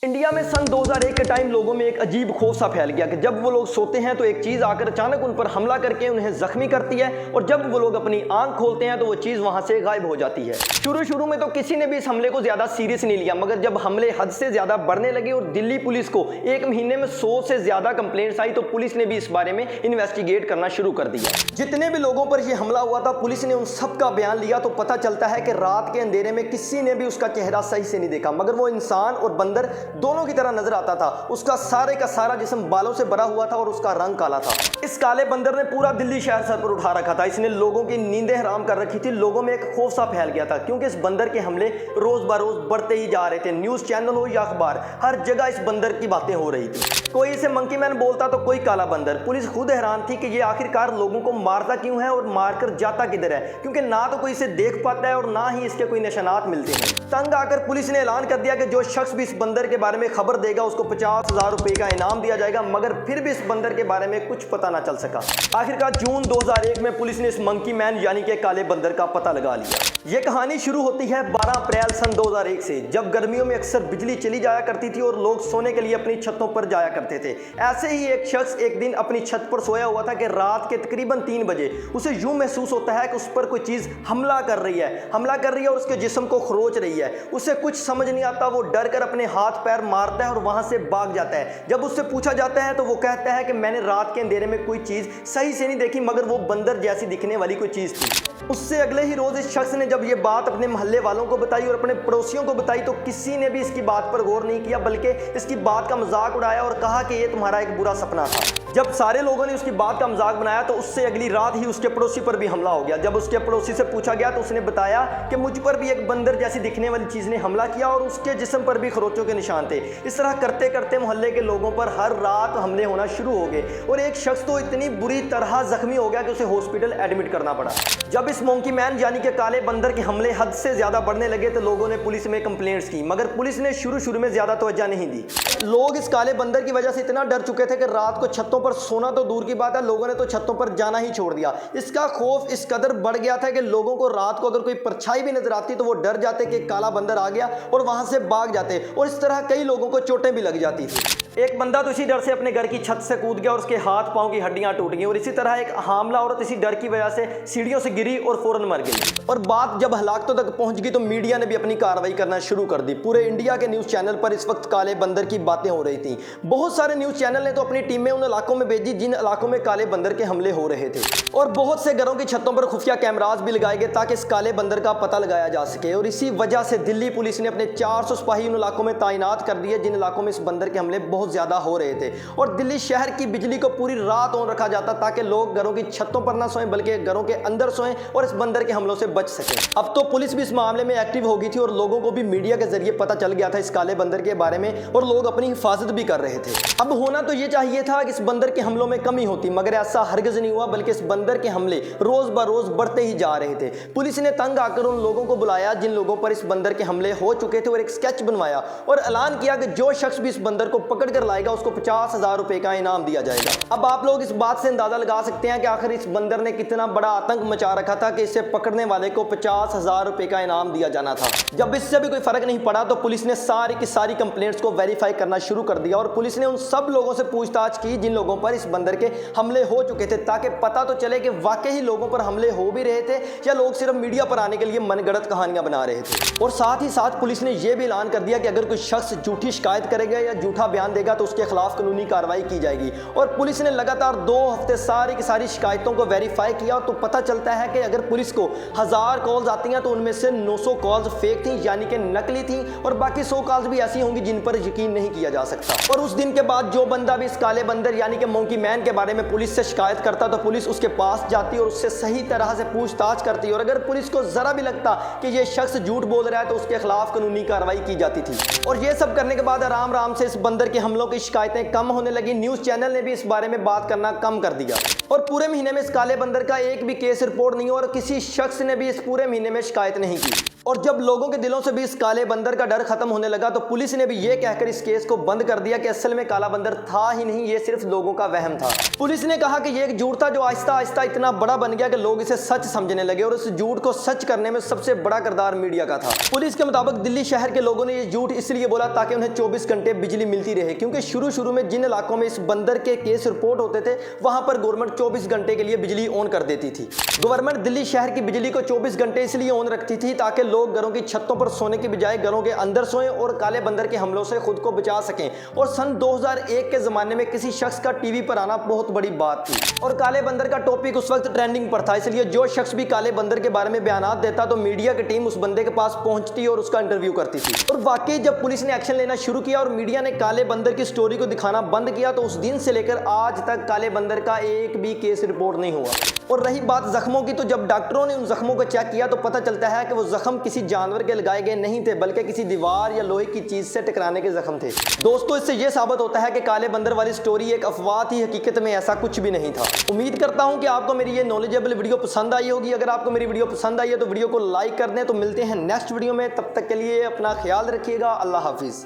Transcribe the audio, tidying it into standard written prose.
India में सन 2001 के time लोगों में एक अजीब खौफ सा फैल गया कि जब वो लोग सोते हैं तो एक चीज़ आकर अचानक उन पर हमला करके उन्हें जख्मी करती है और जब वो लोग अपनी आंख खोलते हैं तो वो चीज़ वहां से गायब हो जाती है। शुरू में तो किसी ने भी इस हमले को ज़्यादा सीरियस नहीं लिया, मगर जब हमले हद से ज़्यादा बढ़ने लगे और दिल्ली पुलिस को एक महीने में 100 से ज़्यादा कंप्लेंट्स आई तो पुलिस ने भी इस बारे में इन्वेस्टिगेट करना शुरू कर दिया। जितने भी लोगों पर यह हमला हुआ था पुलिस ने उन सब का बयान लिया तो पता चलता है कि रात के अंधेरे में किसी ने भी उसका चेहरा सही से नहीं देखा, मगर वो इंसान और बंदर दोनों की तरह नजर आता था। उसका सारे का सारा जिस्म बालों से भरा हुआ था और उसका रंग काला था। इस काले बंदर ने पूरा दिल्ली शहर सर पर उठा रखा था। इसने लोगों की नींदें हराम कर रखी थी। लोगों में एक खौफ सा फैल गया था क्योंकि इस बंदर के हमले रोज बरोज बढ़ते ही जा रहे थे। न्यूज चैनल हो या अखबार, हर जगह इस बंदर की बातें हो रही थी। कोई इसे मंकी मैन बोलता तो कोई काला बंदर। पुलिस खुद हैरान थी कि ये आखिरकार लोगों को मारता क्यों है और मारकर जाता किधर है, क्योंकि ना तो कोई इसे देख पाता है और ना ही इसके कोई निशानात मिलते हैं। तंग आकर पुलिस ने ऐलान कर दिया कि जो शख्स भी इस बंदर के बारे में खबर देगा उसको 50,000 रुपए का इनाम दिया जाएगा, मगर फिर भी इस बंदर के बारे में कुछ पता ना चल सका। आखिरकार जून 2001 में पुलिस ने इस मंकी मैन यानी कि काले बंदर का पता लगा लिया। यह कहानी शुरू होती है 12 अप्रैल सन 2001 से, जब गर्मियों में अक्सर बिजली चली जाया करती थी और लोग सोने के लिए अपनी छतों पर जाया करते थे। ऐसे ही एक शख्स एक दिन अपनी छत पर सोया हुआ था कि रात के तकरीबन 3 बजे उसे यूं महसूस होता है कि उस पर कोई चीज हमला कर रही है और उसके जिस्म को खरोच रही है। उसे कुछ समझ नहीं आता। वो डर कर अपने हाथ पैर मारता है और वहां से भाग जाता है। जब उससे पूछा जाता है तो वो कहता है कि मैंने रात के अंधेरे में कोई चीज सही से नहीं देखी, मगर वो बंदर जैसी दिखने वाली कोई चीज थी। उससे अगले ही रोज इस शख्स ने जब ये बात अपने मोहल्ले वालों को बताई और अपने पड़ोसियों को बताई तो किसी ने भी इसकी बात पर गौर नहीं किया, बल्कि इसकी बात का मजाक उड़ाया और कहा कि ये तुम्हारा एक बुरा सपना था। जब सारे लोगों ने उसकी बात का मजाक बनाया तो उससे अगली रात ही उसके पड़ोसी पर भी हमला हो गया। जब उसके पड़ोसी से पूछा गया तो उसने बताया कि मुझ पर भी एक बंदर जैसी दिखने वाली चीज ने हमला किया और उसके जिस्म पर भी खरोचों के निशान थे। इस तरह करते करते मोहल्ले के लोगों पर हर रात हमले होना शुरू हो गए और एक शख्स तो इतनी बुरी तरह जख्मी हो गया कि उसे हॉस्पिटल एडमिट करना पड़ा। जब इस मंकी मैन यानी कि काले बंदर के हमले हद से ज्यादा बढ़ने लगे तो लोगों ने पुलिस में कंप्लेंट्स की, मगर पुलिस ने शुरू में ज्यादा तवज्जो नहीं दी। लोग इस काले बंदर की वजह से इतना डर चुके थे कि रात को छतों पर सोना तो दूर की बात है, लोगों ने तो छतों पर जाना ही छोड़ दिया। इसका खौफ इस कदर बढ़ गया था कि लोगों को रात को अगर कोई परछाई भी नजर आती तो वो डर जाते कि काला बंदर आ गया और वहां से भाग जाते, और इस तरह कई लोगों को चोटें भी लग जाती थी। एक बंदा तो इसी डर से अपने घर की छत से कूद गया और उसके हाथ पांव की हड्डियां टूट गई, और इसी तरह एक हामला औरत इसी डर की वजह से सीढ़ियों से गिरी और फौरन मर गई। और बात जब हलाकतों तक पहुंच गई तो मीडिया ने भी अपनी कार्रवाई करना शुरू कर दी। पूरे इंडिया के न्यूज चैनल पर इस वक्त काले बंदर की बातें हो रही थी। बहुत सारे न्यूज चैनल ने तो अपनी टीमें उन इलाकों में भेजी जिन इलाकों में काले बंदर के हमले हो रहे थे, और बहुत से घरों की छतों पर खुफिया कैमरास भी लगाए गए ताकि इस काले बंदर का पता लगाया जा सके। और इसी वजह से दिल्ली पुलिस ने अपने 400 सिपाही उन इलाकों में तैनात कर दिए जिन इलाकों में इस बंदर के हमले बहुत ज्यादा हो रहे थे। और दिल्ली शहर की बिजली को पूरी रात ऑन रखा जाता ताकि लोग घरों की छतों पर ना सोएं बल्कि घरों के अंदर सोएं और इस बंदर के हमलों से बच सकें। अब तो पुलिस भी इस मामले में एक्टिव हो गई थी और लोगों को भी मीडिया के जरिए पता चल गया था इस काले बंदर के बारे में, और लोग अपनी हिफाजत भी कर रहे थे। अब होना तो ये चाहिए था कि इस बंदर के हमलों में कमी होती, मगर ऐसा हरगिज नहीं हुआ, बल्कि इस बंदर के हमले रोज बरोज बढ़ते ही जा रहे थे। पुलिस ने तंग आकर उन लोगों को बुलाया जिन लोगों पर इस बंदर के हमले हो चुके थे और एक स्केच बनवाया और ऐलान किया कि जो शख्स भी इस बंदर को पकड़ कर लाएगा उसको 50,000 रुपए का इनाम दिया जाएगा। अब आप लोग इस बात से अंदाजा लगा सकते हैं कि आखिर इस बंदर ने कितना बड़ा आतंक मचा रखा था कि इसे पकड़ने वाले को 50,000 रुपए का इनाम दिया जाना था। जब इससे भी कोई फर्क नहीं पड़ा तो पुलिस ने सारी की सारी कंप्लेंट्स को वेरीफाई करना शुरू कर दिया और पुलिस ने उन सब लोगों से पूछताछ की जिन लोगों पर इस बंदर के हमले हो चुके थे, ताकि पता तो चले कि वाकई ही लोगों पर हमले हो भी रहे थे या लोग सिर्फ मीडिया पर आने के लिए मनगढ़ंत कहानियां बना रहे थे। और साथ ही साथ पुलिस ने यह भी ऐलान कर दिया कि अगर कोई शख्स झूठी शिकायत करेगा या झूठा बयान देगा तो उसके खिलाफ कानूनी कार्रवाई की जाएगी। और पुलिस ने लगातार 2 हफ्ते सारी की सारी शिकायतों को वेरीफाई किया तो पता चलता है कि अगर पुलिस को 1000 कॉल्स आती हैं तो उनमें से 900 कॉल्स फेक थी यानी कि नकली थी, और बाकी 100 कॉल्स भी ऐसी होंगी जिन पर यकीन नहीं किया जा सकता। और उस दिन के बाद जो बंदा भी इस काले बंदर यानी कि मंकी मैन के बारे में पुलिस से शिकायत करता तो पुलिस उसके पास जाती और उससे सही तरह से पूछताछ करती, और अगर पुलिस को जरा भी लगता कि ये शख्स झूठ बोल रहा है तो उसके खिलाफ कानूनी कार्रवाई की जाती थी। और ये सब करने के बाद आराम से इस बंदर के हमलों की शिकायतें कम होने लगी। न्यूज चैनल ने भी इस बारे में बात करना कम कर दिया और पूरे महीने में इस काले बंदर का एक भी केस रिपोर्ट नहीं हुआ और किसी शख्स ने भी इस पूरे महीने में शिकायत नहीं की। और जब लोगों के दिलों से भी इस काले बंदर का डर खत्म होने लगा तो पुलिस ने भी ये कहकर इस केस को बंद कर दिया कि असल में काला बंदर था ही नहीं, ये सिर्फ लोगों का वहम था। पुलिस ने कहा कि ये एक झूठ था जो आहिस्ता आहिस्ता इतना बड़ा बन गया कि लोग इसे सच समझने लगे और इस झूठ को सच करने में सबसे बड़ा किरदार मीडिया का था। पुलिस के मुताबिक दिल्ली शहर के लोगों ने ये झूठ इसलिए बोला ताकि उन्हें 24 घंटे बिजली मिलती रहे, क्योंकि शुरू में जिन इलाकों में इस बंदर के केस रिपोर्ट होते थे वहां पर गवर्नमेंट 24 घंटे के लिए बिजली ऑन कर देती थी। गवर्नमेंट दिल्ली शहर की बिजली को 24 घंटे इसलिए ऑन रखती थी ताकि लोग घरों की छतों पर सोने की बजाय घरों के अंदर सोएं और काले बंदर के हमलों से खुद को बचा सकें। और सन 2001 के जमाने में किसी शख्स का टीवी पर आना बहुत बड़ी बात थी और काले बंदर का टॉपिक उस वक्त ट्रेंडिंग पर था, इसलिए जो शख्स भी काले बंदर के बारे में बयानात देता तो मीडिया की टीम उस बंदे के पास पहुंचती और उसका इंटरव्यू करती थी। और वाकई जब पुलिस ने एक्शन लेना शुरू किया और मीडिया ने काले बंदर की स्टोरी को दिखाना बंद किया तो उस दिन से लेकर आज तक काले बंदर का एक भी केस रिपोर्ट नहीं हुआ। और रही बात जख्मों की, तो जब डॉक्टरों ने उन जख्मों को चेक किया तो पता चलता है कि वो जख्म किसी जानवर के लगाए गए नहीं थे बल्कि किसी दीवार या लोहे की चीज से टकराने के जख्म थे। दोस्तों, इससे यह साबित होता है कि काले बंदर वाली स्टोरी एक अफवाह थी, हकीकत में ऐसा कुछ भी नहीं था। उम्मीद करता हूं कि आपको मेरी ये नॉलेजेबल वीडियो पसंद आई होगी। अगर आपको मेरी वीडियो पसंद आई है तो वीडियो को लाइक कर दें। तो मिलते हैं नेक्स्ट वीडियो में, तब तक के लिए अपना ख्याल रखिएगा। अल्लाह हाफिज।